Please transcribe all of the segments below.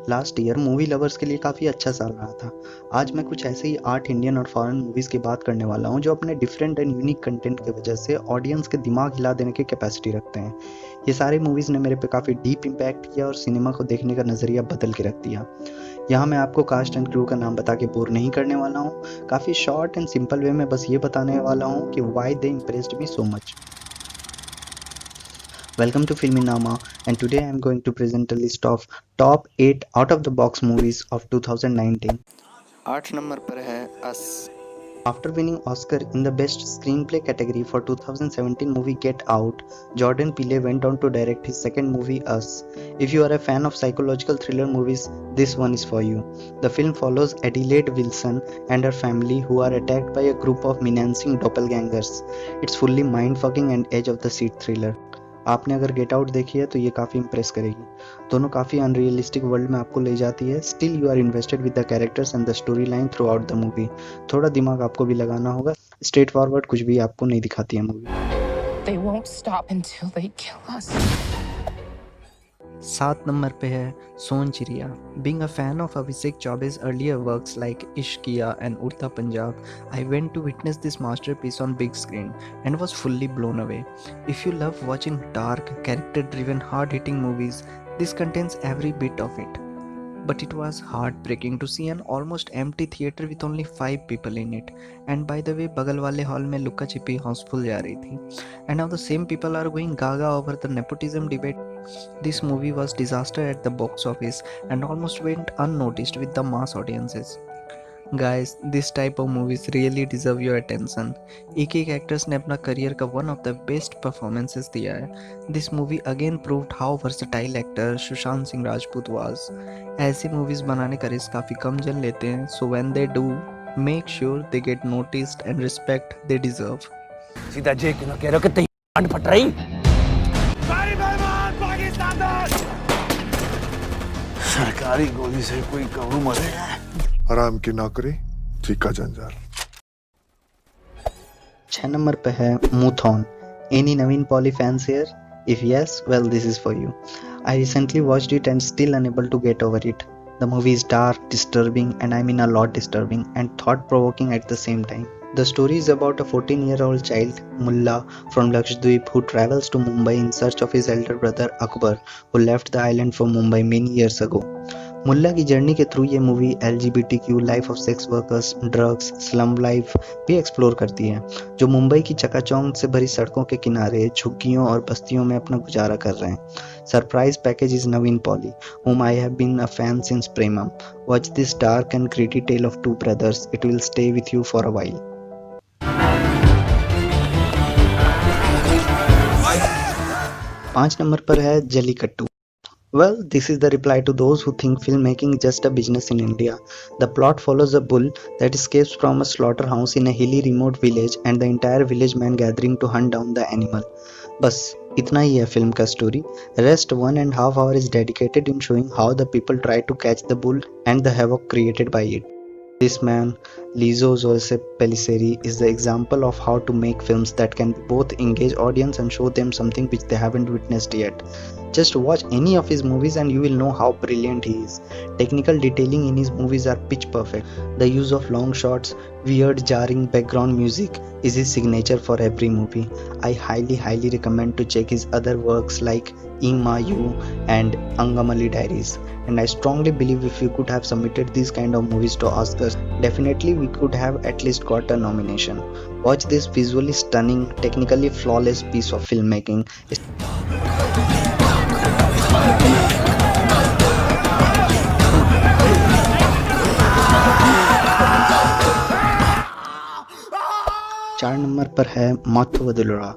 Last year movie lovers के लिए काफ़ी अच्छा साल रहा था। आज मैं कुछ ऐसे ही 8 इंडियन और फॉरेन मूवीज़ की बात करने वाला हूँ जो अपने डिफरेंट एंड यूनिक कंटेंट की वजह से ऑडियंस के दिमाग हिला देने की कैपेसिटी रखते हैं। ये सारी मूवीज़ ने मेरे पे काफ़ी डीप इम्पैक्ट किया और सिनेमा को देखने का नज़रिया बदल के रख दिया। यहाँ मैं आपको कास्ट एंड क्रू का नाम बता के बोर नहीं करने वाला हूँ। काफ़ी शॉर्ट एंड सिंपल वे में बस ये बताने वाला हूँ कि why they impressed me so much. Welcome to Filminama, and today I am going to present a list of top 8 out of the box movies of 2019. 8 number पर है अस। After winning Oscar in the Best Screenplay category for 2017 movie Get Out, Jordan Peele went on to direct his second movie Us. If you are a fan of psychological thriller movies, this one is for you. The film follows Adelaide Wilson and her family who are attacked by a group of menacing doppelgangers. It's fully mind-fucking and edge-of-the-seat thriller. आपने अगर get out देखी है तो ये काफ़ी Impress करेगी। दोनों काफ़ी अनरियलिस्टिक वर्ल्ड में आपको ले जाती है। Still you are invested with the characters and the storyline throughout the movie. थोड़ा दिमाग आपको भी लगाना होगा। स्ट्रेट फॉरवर्ड कुछ भी आपको नहीं दिखाती है movie. They won't stop until they kill us. 7 number पे है सोन चिड़िया। Being a fan of Abhishek Chaube's earlier works like Ishq Kiya and Urta Punjab, I went to witness this masterpiece on big screen and was fully blown away. If you love watching dark, character-driven, hard-hitting movies, this contains every bit of it. But it was heartbreaking to see an almost empty theater with only 5 people in it. And by the way, बगल वाले hall में लुक्का छिपी हाउसफुल जा रही थी. And now the same people are going gaga over the nepotism debate. This movie was disaster at the box office and almost went unnoticed with the mass audiences. Guys, this type of movies really deserve your attention. एक एक actors ने अपना career का one of the best performances दिया है। This movie again proved how versatile actor Sushant Singh Rajput was. ऐसी movies बनाने का रिस्क काफ़ी कम जन लेते हैं, so when they do, make sure they get noticed and respect they deserve. सीधा जे क्यों कह रहे हो कि तेरी फट रही? सरकारी गोली से कोई कबू मरे। आराम की नौकरी, फीका जंजाल। 6 नंबर पे है Moothon. Any Naveen Pauly fans here? If yes, well this is for you. I recently watched it and still unable to get over it. The movie is dark, disturbing, and I mean a lot disturbing, and thought-provoking at the same time. The story is about a 14-year-old child, Mulla, from Lakshadweep who travels to Mumbai in search of his elder brother Akbar, who left the island for Mumbai many years ago. मुल्ला की journey के through ये movie LGBTQ, life of sex workers, drugs, slum life भी explore करती है, जो मुंबई की चकाचौंध से भरी सड़कों के किनारे झुग्गियों और बस्तियों में अपना गुजारा कर रहे हैं। Surprise package is Naveen poly, whom I have been a fan since Premam. Watch this dark and gritty tale of two brothers. It will stay with you for a while. 5 number पर है jallikattu. Well, this is the reply to those who think filmmaking is just a business in India. The plot follows a bull that escapes from a slaughterhouse in a hilly remote village and the entire village men gathering to hunt down the animal. बस इतना ही है film का story. Rest 1.5 hours is dedicated in showing how the people try to catch the bull and the havoc created by it. This man, Lizzo Joseph Pellissieri, is the example of how to make films that can both engage audience and show them something which they haven't witnessed yet. Just watch any of his movies and you will know how brilliant he is. Technical detailing in his movies are pitch perfect. The use of long shots, weird jarring background music is his signature for every movie. I highly recommend to check his other works like Ima You and Angamali Diaries. And I strongly believe if we could have submitted these kind of movies to Oscars, definitely we could have at least got a nomination. Watch this visually stunning, technically flawless piece of filmmaking. 4 number पर है माथु वदुलरा।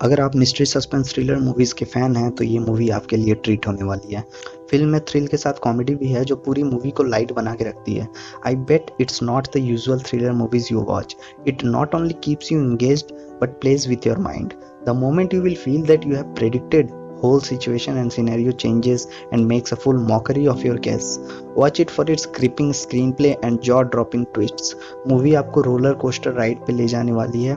अगर आप mystery suspense thriller movies के fan हैं तो ये movie आपके लिए ट्रीट होने वाली है। फिल्म में थ्रिल के साथ कॉमेडी भी है जो पूरी मूवी को लाइट बना के रखती है। I bet it's not the usual thriller movies you watch. It not only keeps you engaged but plays with your mind. The moment you will feel that you have predicted whole situation and scenario changes and makes a full mockery of your guess. Watch it for its gripping screenplay and jaw-dropping twists. Movie आपको roller coaster ride पे ले जाने वाली है.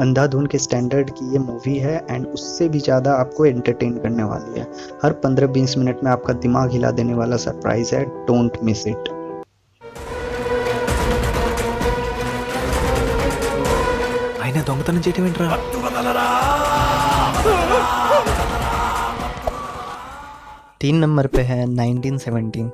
अंधाधुन के standard की ये movie है एंड उससे भी ज़्यादा आपको एंटरटेन करने वाली है. हर 15-20 मिनट में आपका दिमाग हिला देने वाला सरप्राइज है. Don't miss it. ఆయన దొంగతనం చేయటం ఏంట్రా? 3 नंबर पे है 1917.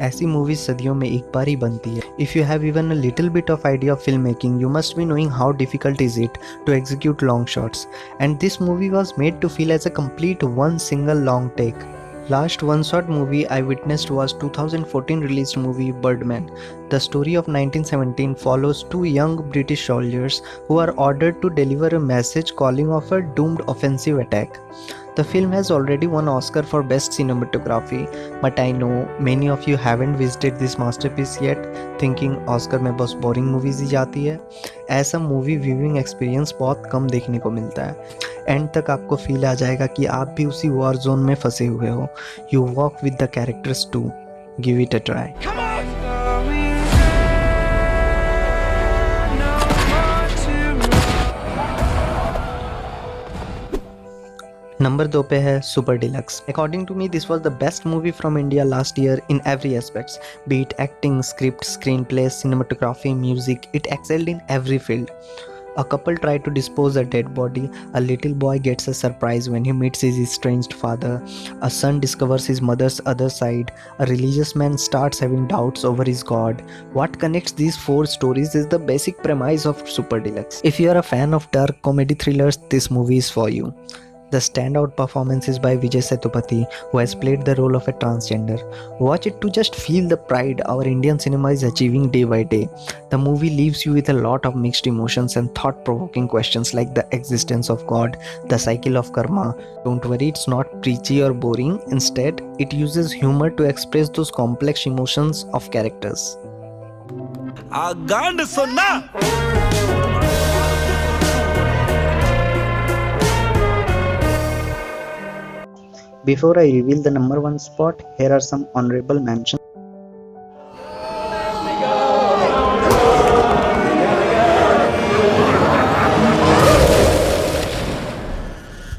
ऐसी मूवीज सदियों में एक बार ही बनती है. If you have even a little bit of idea of film making, you must be knowing how difficult is it to execute long shots. And this movie was made to feel as a complete one single long take. Last one-shot movie I witnessed was 2014 released movie Birdman. The story of 1917 follows two young British soldiers who are ordered to deliver a message calling off a doomed offensive attack. The film has already won Oscar for Best Cinematography, but I know many of you haven't visited this masterpiece yet, thinking Oscar में बस boring movies ही जाती है. ऐसा movie viewing experience बहुत कम देखने को मिलता है. एंड तक आपको फील आ जाएगा कि आप भी उसी वॉर जोन में फंसे हुए हो. You walk with the characters too. Give it a try. Number 2 पे है super deluxe. According to me this was the best movie from India last year in every aspects. Be it acting, script, screenplay, cinematography, music, it excelled in every field. A couple try to dispose a dead body. A little boy gets a surprise when he meets his estranged father. A son discovers his mother's other side. A religious man starts having doubts over his God. What connects these 4 stories is the basic premise of Super Deluxe. If you are a fan of dark comedy thrillers, this movie is for you. The standout performance is by Vijay Sethupathi, who has played the role of a transgender. Watch it to just feel the pride our Indian cinema is achieving day by day. The movie leaves you with a lot of mixed emotions and thought-provoking questions like the existence of God, the cycle of karma. Don't worry, it's not preachy or boring. Instead, it uses humor to express those complex emotions of characters. అగాండు సొన్నా. Before I reveal the number 1 spot, here are some honorable mentions.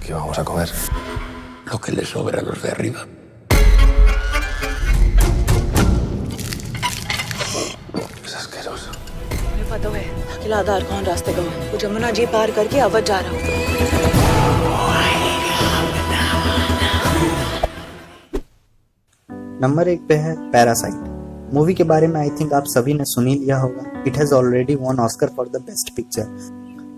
¿Qué vamos a comer? Lo que le sobra a los de arriba. Es asqueroso. मुझे पता है अकेला आधार कौन रास्ते का वो जमुना जी पार करके अवध जा रहा हूँ. नंबर 1 पे है पैरासाइट. मूवी के बारे में आई थिंक आप सभी ने सुन ही लिया होगा. It has already won Oscar for the best picture.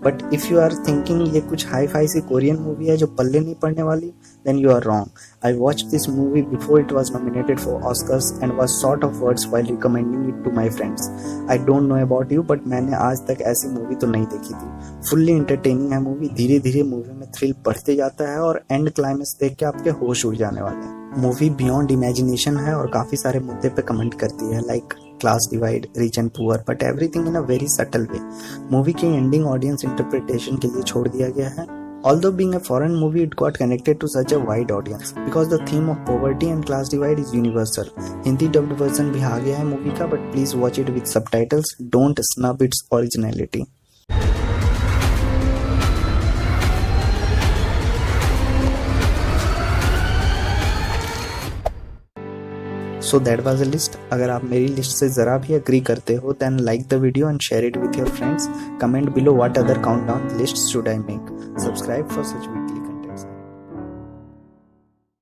But if you are thinking ये कुछ हाई फाई सी कोरियन मूवी है जो पल्ले नहीं पड़ने वाली, then you are wrong. I watched this movie before it was nominated for Oscars and was short of words while recommending it to my friends. I don't know about you, but मैंने आज तक ऐसी movie तो नहीं देखी थी. Fully entertaining है movie. धीरे धीरे मूवी में थ्रिल बढ़ते जाता है और एंड क्लाइमेक्स देख के आपके होश उड़ जाने वाले हैं. मूवी बियॉन्ड इमेजिनेशन है और काफी सारे मुद्दे पे कमेंट करती है, like class divide, rich and poor, but everything in a very subtle way. Movie की एंडिंग ऑडियंस इंटरप्रिटेशन के लिए छोड़ दिया गया है. Although being a foreign movie, it got connected to such a wide audience because the theme of poverty and class divide is universal. Hindi dubbed version भी आ गया है मूवी का, but please watch it with subtitles. Don't snub its originality. So that was a list. अगर आप मेरी list से जरा भी agree करते हो, then like the video and share it with your friends. Comment below what other countdown lists should I make. Subscribe for such videos.